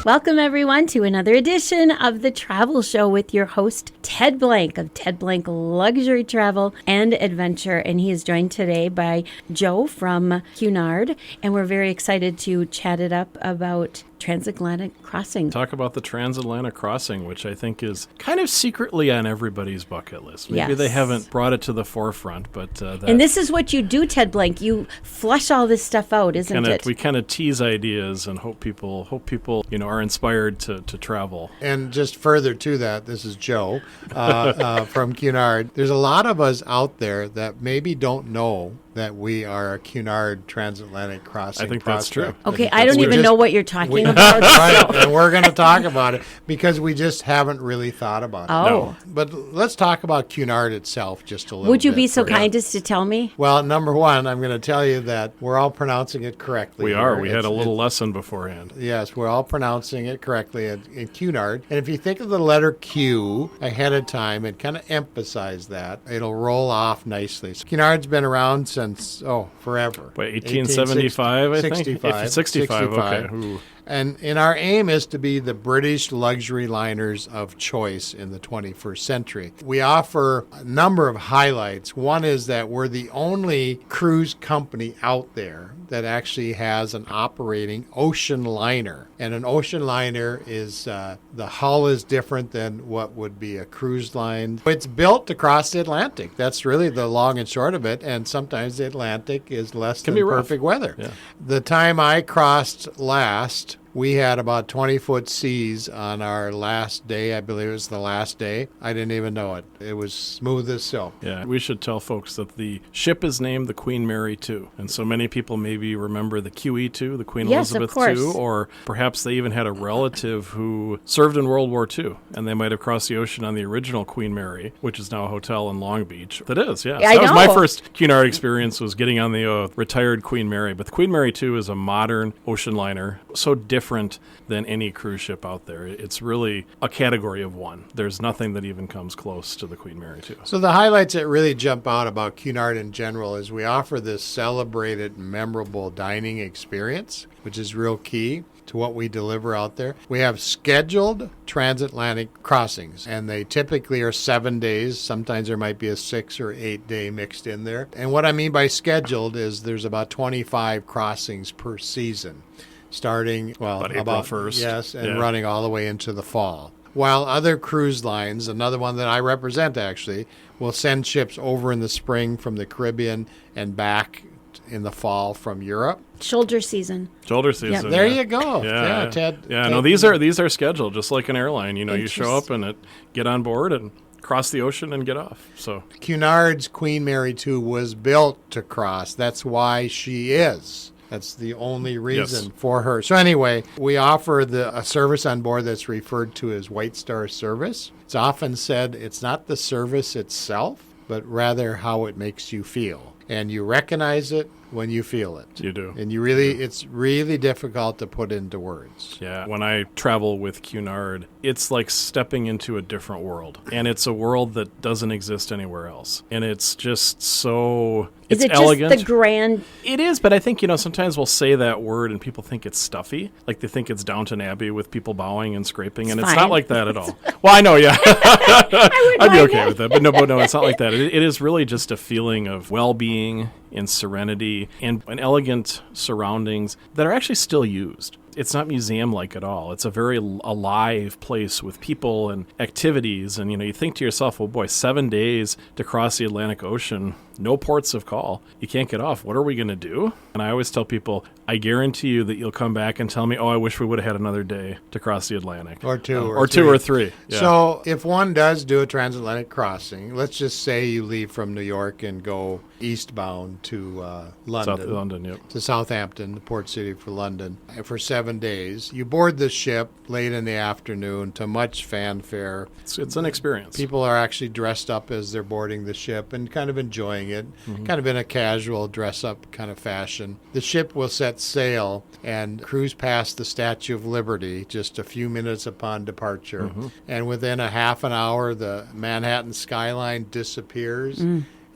Welcome, everyone, to another edition of The Travel Show with your host, Ted Blank of Ted Blank Luxury Travel and Adventure. And he is joined today by Joe from Cunard. And we're very excited to chat it up about Transatlantic Crossing. Talk about the Transatlantic Crossing, which I think is kind of secretly on everybody's bucket list. Maybe they haven't brought it to the forefront, but... and this is what you do, Ted Blank. You flush all this stuff out, isn't it? We kind of tease ideas and hope people are inspired to travel. And just further to that, this is Joe from Cunard. There's a lot of us out there that maybe don't know that we are a Cunard Transatlantic Crossing. I think that's true. Okay, I don't even know what you're talking about. Right, and we're going to talk about it because we just haven't really thought about it. Oh. No. But let's talk about Cunard itself just a little bit. Would you be so kind as to tell me? Well, number one, I'm going to tell you that we're all pronouncing it correctly. We are. We had a little lesson beforehand. Yes, we're all pronouncing it correctly in Cunard. And if you think of the letter Q ahead of time and kind of emphasize that, it'll roll off nicely. So Cunard's been around since, forever. Wait, 1875, I think? 65. 65, okay. Ooh. And our aim is to be the British luxury liners of choice in the 21st century. We offer a number of highlights. One is that we're the only cruise company out there that actually has an operating ocean liner. And an ocean liner is, the hull is different than what would be a cruise line. It's built to cross the Atlantic. That's really the long and short of it. And sometimes the Atlantic is less than perfect weather. Yeah. The time I crossed last, we had about 20-foot seas on our last day. I believe it was the last day. I didn't even know it. It was smooth as silk. Yeah, we should tell folks that the ship is named the Queen Mary II. And so many people maybe remember the QE2, the Queen Elizabeth II, or perhaps they even had a relative who served in World War II, and they might have crossed the ocean on the original Queen Mary, which is now a hotel in Long Beach. That is, yeah. So that was my first Cunard experience, was getting on the retired Queen Mary. But the Queen Mary II is a modern ocean liner, so different than any cruise ship out there. It's really a category of one. There's nothing that even comes close to the Queen Mary II. So the highlights that really jump out about Cunard in general is we offer this celebrated, memorable dining experience, which is real key to what we deliver out there. We have scheduled transatlantic crossings, and they typically are 7 days. Sometimes there might be a 6 or 8 day mixed in there. And what I mean by scheduled is there's about 25 crossings per season, starting, about April 1st. Yes, and running all the way into the fall. While other cruise lines, another one that I represent actually, will send ships over in the spring from the Caribbean and back in the fall from Europe. Shoulder season. Yep. There you go. Yeah, Ted. Yeah, no, these are scheduled just like an airline. You show up and get on board and cross the ocean and get off. So Cunard's Queen Mary II was built to cross. That's why she is. That's the only reason for her. So anyway, we offer a service on board that's referred to as White Star service. It's often said it's not the service itself, but rather how it makes you feel. And you recognize it when you feel it. You do. And it's really difficult to put into words. Yeah. When I travel with Cunard, it's like stepping into a different world. And it's a world that doesn't exist anywhere else. And it's just so... Is it elegant. Just the grand... It is, but I think, sometimes we'll say that word and people think it's stuffy. Like they think it's Downton Abbey with people bowing and scraping, and it's not like that at all. Well, I know, yeah. I'd be okay with that. But no, it's not like that. It is really just a feeling of well-being and serenity and elegant surroundings that are actually still used. It's not museum-like at all. It's a very alive place with people and activities. And, you think to yourself, well, boy, 7 days to cross the Atlantic Ocean, no ports of call. You can't get off. What are we going to do? And I always tell people, I guarantee you that you'll come back and tell me, I wish we would have had another day to cross the Atlantic. Or two. Or two or three. Yeah. So if one does do a transatlantic crossing, let's just say you leave from New York and go eastbound to London. To Southampton, the port city for London, for 7 days. You board the ship late in the afternoon to much fanfare. It's an experience. People are actually dressed up as they're boarding the ship and kind of enjoying it, kind of in a casual dress-up kind of fashion. The ship will set sail and cruise past the Statue of Liberty just a few minutes upon departure. And within a half an hour, the Manhattan skyline disappears.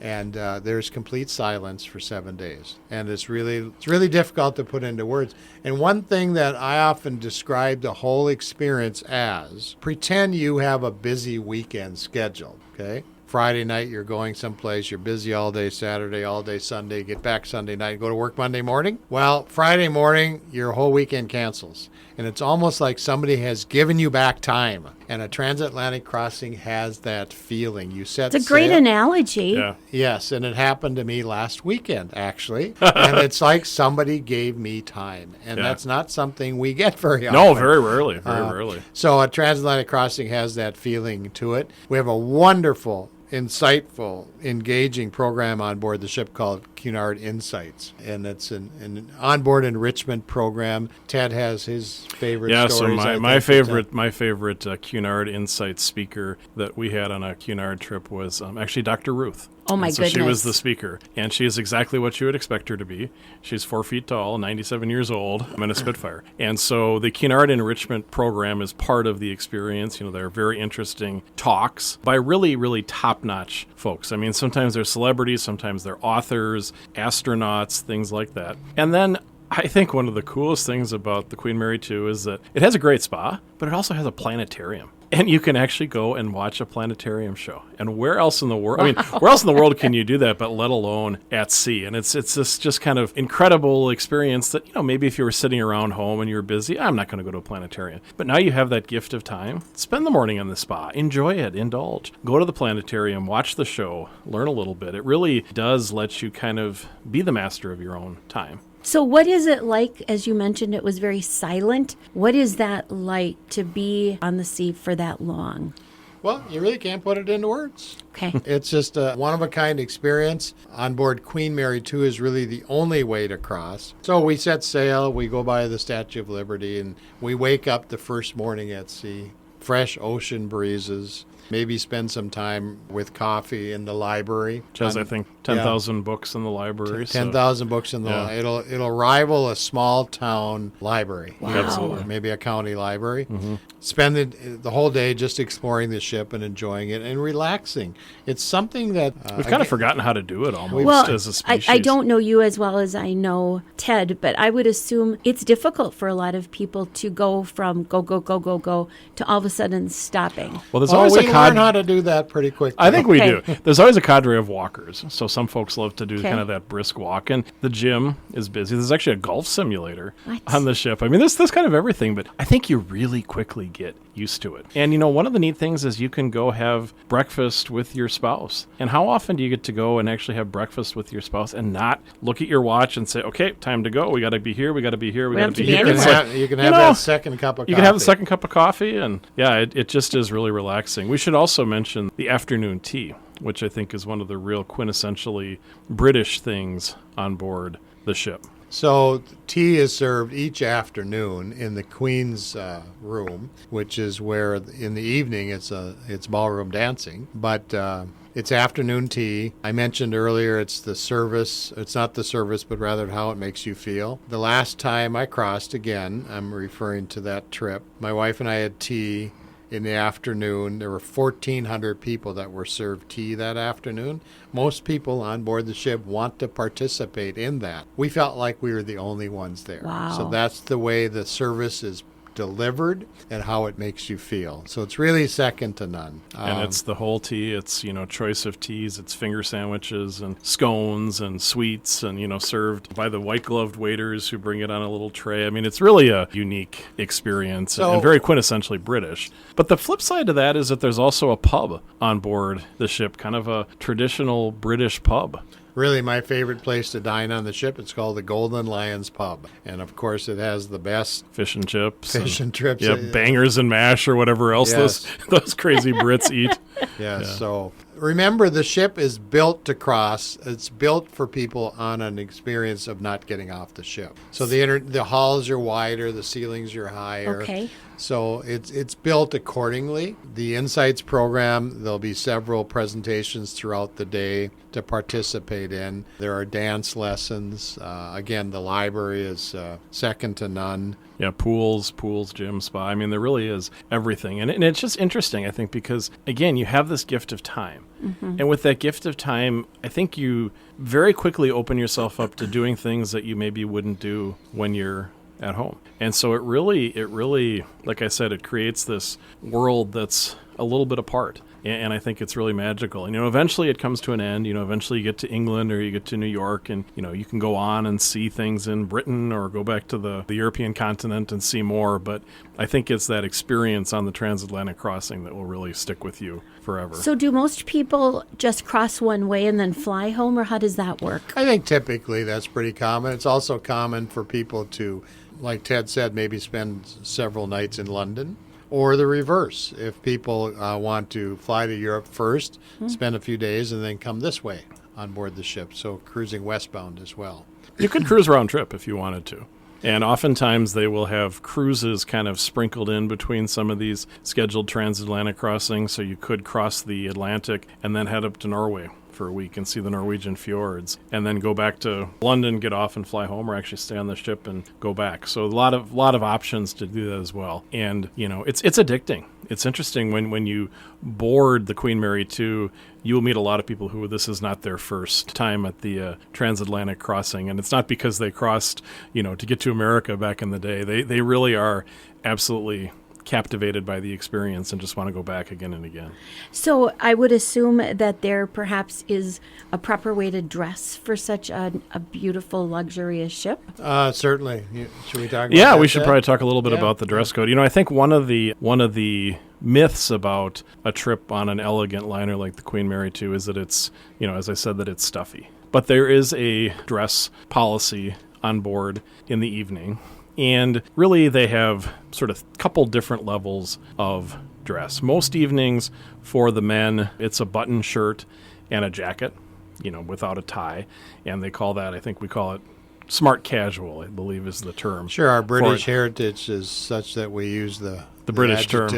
and there's complete silence for 7 days. And it's really difficult to put into words. And one thing that I often describe the whole experience as, pretend you have a busy weekend scheduled, okay? Friday night, you're going someplace, you're busy all day Saturday, all day Sunday, get back Sunday night, go to work Monday morning. Well, Friday morning, your whole weekend cancels. And it's almost like somebody has given you back time. And a transatlantic crossing has that feeling. You set It's a great analogy. Yeah. Yes, and it happened to me last weekend, actually. And it's like somebody gave me time. And that's not something we get very often. No, very rarely. Very rarely. So a transatlantic crossing has that feeling to it. We have a wonderful, insightful, engaging program on board the ship called Cunard Insights, and it's an onboard enrichment program. Ted has his favorite stories. So my favorite Cunard Insights speaker that we had on a Cunard trip was actually Dr. Ruth. Oh, my So goodness. she was the speaker, and she is exactly what you would expect her to be. She's 4 feet tall, 97 years old, and a Spitfire. And so the Cunard Enrichment Program is part of the experience. They're very interesting talks by really, really top-notch folks. I mean, sometimes they're celebrities, sometimes they're authors, astronauts, things like that. And then I think one of the coolest things about the Queen Mary 2 is that it has a great spa, but it also has a planetarium. And you can actually go and watch a planetarium show. And where else in the world? I mean, where else in the world can you do that? But let alone at sea. And it's this just kind of incredible experience that maybe if you were sitting around home and you're busy, I'm not going to go to a planetarium. But now you have that gift of time. Spend the morning in the spa. Enjoy it. Indulge. Go to the planetarium. Watch the show. Learn a little bit. It really does let you kind of be the master of your own time. So what is it like, as you mentioned, it was very silent. What is that like to be on the sea for that long? Well, you really can't put it into words. Okay. It's just a one-of-a-kind experience. On board Queen Mary 2 is really the only way to cross. So we set sail, we go by the Statue of Liberty, and we wake up the first morning at sea. Fresh ocean breezes. Maybe spend some time with coffee in the library. Which has, I think, 10,000 books in the library. 10,000 books in the library. It'll rival a small town library. Wow. Absolutely. Maybe a county library. Mm-hmm. Spend the whole day just exploring the ship and enjoying it and relaxing. It's something that... We've kind of forgotten how to do it almost as a species. I don't know you as well as I know Ted, but I would assume it's difficult for a lot of people to go from go to all of a sudden stopping. Well, there's always we learn how to do that pretty quickly. I think we do. There's always a cadre of walkers. So some folks love to do kind of that brisk walk. And the gym is busy. There's actually a golf simulator on the ship. I mean, there's kind of everything, but I think you really quickly get used to it. And, one of the neat things is you can go have breakfast with your spouse. And how often do you get to go and actually have breakfast with your spouse and not look at your watch and say, okay, time to go. We got to be here. We got to be here. We got to be here. You can have that second cup of coffee. You can have the second cup of coffee. And it just is really relaxing. We should also mention the afternoon tea, which I think is one of the real quintessentially British things on board the ship. So tea is served each afternoon in the Queen's room, which is where in the evening it's ballroom dancing. But it's afternoon tea. I mentioned earlier it's the service. It's not the service, but rather how it makes you feel. The last time I crossed, again, I'm referring to that trip, my wife and I had tea in the afternoon. There were 1,400 people that were served tea that afternoon. Most people on board the ship want to participate in that. We felt like we were the only ones there. Wow. So that's the way the service is delivered and how it makes you feel. So it's really second to none. And it's the whole tea. It's, choice of teas. It's finger sandwiches and scones and sweets and, served by the white-gloved waiters who bring it on a little tray. I mean, it's really a unique experience and very quintessentially British. But the flip side to that is that there's also a pub on board the ship, kind of a traditional British pub. Really, my favorite place to dine on the ship, it's called the Golden Lions Pub. And, of course, it has the best fish and chips. Yeah, bangers and mash or whatever else those crazy Brits eat. So remember, the ship is built to cross. It's built for people on an experience of not getting off the ship. So the halls are wider, the ceilings are higher. Okay. So it's built accordingly. The Insights program, there'll be several presentations throughout the day to participate in. There are dance lessons. Again, the library is second to none. Yeah, pools, gym, spa. I mean, there really is everything. And it's just interesting, I think, because, again, you have this gift of time. And with that gift of time, I think you very quickly open yourself up to doing things that you maybe wouldn't do when you're at home. And so it really, like I said, it creates this world that's a little bit apart. And I think it's really magical. And, eventually it comes to an end. Eventually you get to England or you get to New York and, you can go on and see things in Britain or go back to the European continent and see more. But I think it's that experience on the Transatlantic Crossing that will really stick with you forever. So do most people just cross one way and then fly home, or how does that work? I think typically that's pretty common. It's also common for people to, like Ted said, maybe spend several nights in London. Or the reverse, if people want to fly to Europe first, spend a few days, and then come this way on board the ship. So cruising westbound as well. You could cruise round trip if you wanted to. And oftentimes they will have cruises kind of sprinkled in between some of these scheduled transatlantic crossings. So you could cross the Atlantic and then head up to Norway for a week and see the Norwegian fjords, and then go back to London, get off and fly home, or actually stay on the ship and go back. So a lot of options to do that as well. And it's addicting. It's interesting when you board the Queen Mary 2, you will meet a lot of people who this is not their first time at the transatlantic crossing, and it's not because they crossed to get to America back in the day. They really are absolutely captivated by the experience and just want to go back again and again. So I would assume that there perhaps is a proper way to dress for such a beautiful, luxurious ship. Certainly. Should we talk about Yeah, that, we should Ted? probably talk a little bit about the dress code. I think one of the myths about a trip on an elegant liner like the Queen Mary 2 is that it's, as I said, that it's stuffy. But there is a dress policy on board in the evening. And really, they have sort of a couple different levels of dress. Most evenings for the men, it's a button shirt and a jacket, without a tie. And they call that, I think we call it smart casual, I believe is the term. Sure, our British heritage is such that we use the British term.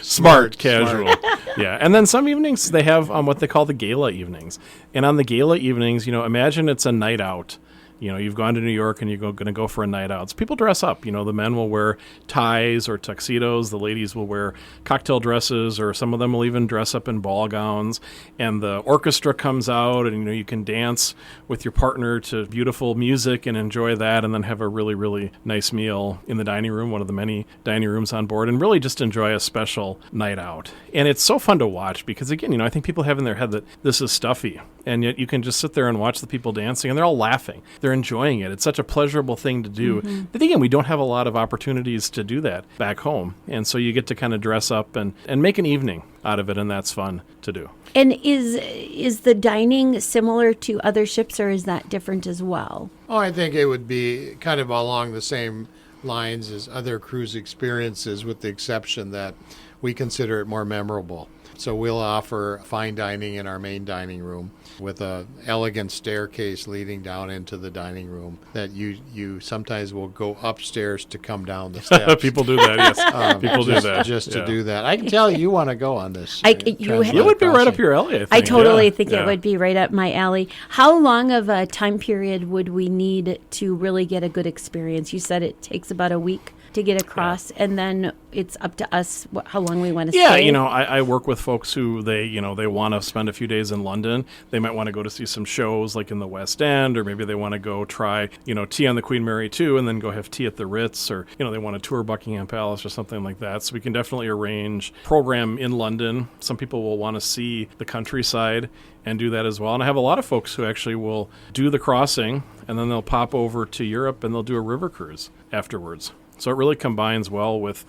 Smart casual. Yeah. And then some evenings they have what they call the gala evenings. And on the gala evenings, imagine it's a night out. You've gone to New York and you're going to go for a night out. So people dress up. The men will wear ties or tuxedos. The ladies will wear cocktail dresses, or some of them will even dress up in ball gowns. And the orchestra comes out, and you can dance with your partner to beautiful music and enjoy that, and then have a really, really nice meal in the dining room, one of the many dining rooms on board, and really just enjoy a special night out. And it's so fun to watch because, again, I think people have in their head that this is stuffy, and yet you can just sit there and watch the people dancing, and they're all laughing. They're enjoying it. It's such a pleasurable thing to do. But again, we don't have a lot of opportunities to do that back home. And so you get to kind of dress up and make an evening out of it, and that's fun to do. And is the dining similar to other ships, or is that different as well? Oh, I think it would be kind of along the same lines as other cruise experiences, with the exception that we consider it more memorable. So we'll offer fine dining in our main dining room with a elegant staircase leading down into the dining room that you sometimes will go upstairs to come down the steps. People do that, yes. People do that. Just to do that. I can tell you want to go on this. It would be right up your alley, I think. I totally think it would be right up my alley. How long of a time period would we need to really get a good experience? You said it takes about a week to get across, and then it's up to us how long we want to stay. Yeah, I work with folks who they want to spend a few days in London. They might want to go to see some shows like in the West End, or maybe they want to go try, tea on the Queen Mary 2 and then go have tea at the Ritz, or, they want to tour Buckingham Palace or something like that. So we can definitely arrange program in London. Some people will want to see the countryside and do that as well. And I have a lot of folks who actually will do the crossing and then they'll pop over to Europe and they'll do a river cruise afterwards. So it really combines well with,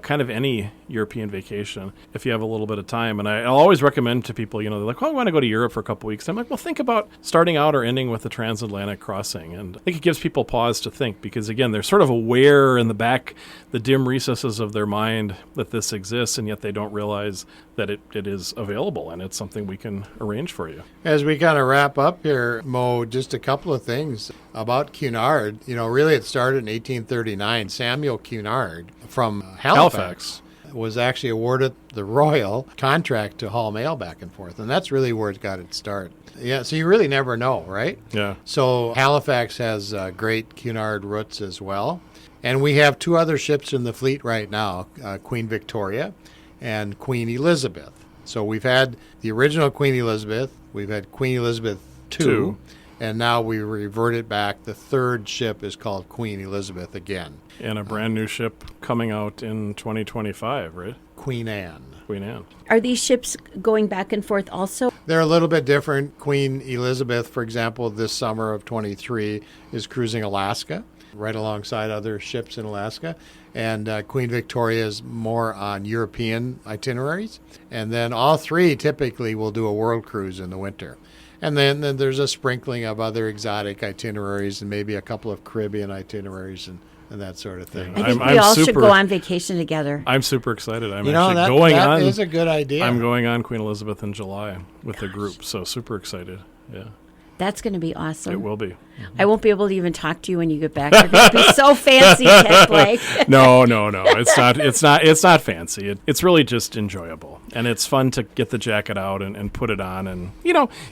kind of any European vacation if you have a little bit of time. And I'll always recommend to people, they're like, I want to go to Europe for a couple weeks. I'm like, well, think about starting out or ending with the transatlantic crossing. And I think it gives people pause to think because, again, they're sort of aware in the back, the dim recesses of their mind that this exists, and yet they don't realize that it is available, and it's something we can arrange for you. As we kind of wrap up here, Mo, just a couple of things about Cunard. Really it started in 1839. Samuel Cunard from Halifax was actually awarded the royal contract to haul mail back and forth, and that's really where it got its start. Yeah, so you really never know, right? Yeah. So Halifax has great Cunard routes as well. And we have 2 other ships in the fleet right now, Queen Victoria and Queen Elizabeth. So we've had the original Queen Elizabeth, we've had Queen Elizabeth II, and now we reverted back. The 3rd ship is called Queen Elizabeth again. And a brand new ship coming out in 2025, right? Queen Anne. Queen Anne. Are these ships going back and forth also? They're a little bit different. Queen Elizabeth, for example, this summer of 23 is cruising Alaska, right alongside other ships in Alaska. And Queen Victoria is more on European itineraries. And then all 3 typically will do a world cruise in the winter. And then there's a sprinkling of other exotic itineraries and maybe a couple of Caribbean itineraries and that sort of thing. I think we all should go on vacation together. I'm super excited. I'm that is a good idea. I'm going on Queen Elizabeth in July with the group, so super excited. Yeah. That's going to be awesome. It will be. I won't be able to even talk to you when you get back. You're going to be so fancy, Ted Blake. No. It's not fancy. It's really just enjoyable. And it's fun to get the jacket out and put it on. And,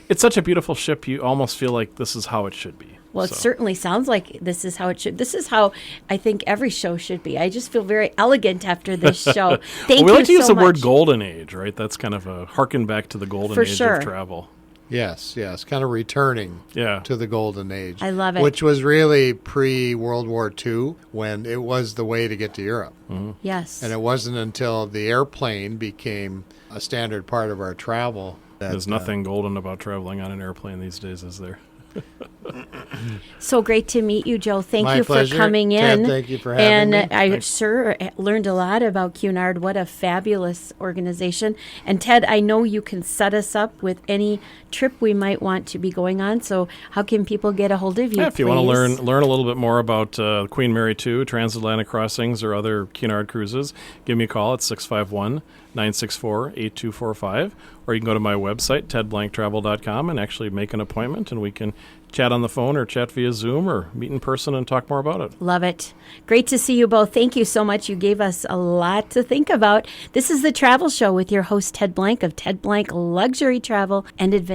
it's such a beautiful ship. You almost feel like this is how it should be. Well, it certainly sounds like this is how it should. This is how I think every show should be. I just feel very elegant after this show. Thank you so much. We like to use the word golden age, right? That's kind of a harken back to the golden age of travel. Yes, kind of returning to the golden age. I love it. Which was really pre-World War II when it was the way to get to Europe. Mm-hmm. Yes. And it wasn't until the airplane became a standard part of our travel. There's nothing golden about traveling on an airplane these days, is there? So great to meet you, Joe. Thank My you pleasure. for coming in. Ted, thank you for having me. And I sure learned a lot about Cunard. What a fabulous organization. And Ted, I know you can set us up with any trip we might want to be going on. So how can people get a hold of you? If you want to learn a little bit more about Queen Mary 2, Transatlantic Crossings, or other Cunard cruises, give me a call at 651-964-8245. Or you can go to my website, tedblanktravel.com, and actually make an appointment, and we can chat on the phone or chat via Zoom or meet in person and talk more about it. Love it. Great to see you both. Thank you so much. You gave us a lot to think about. This is The Travel Show with your host, Ted Blank of Ted Blank Luxury Travel and Adventure.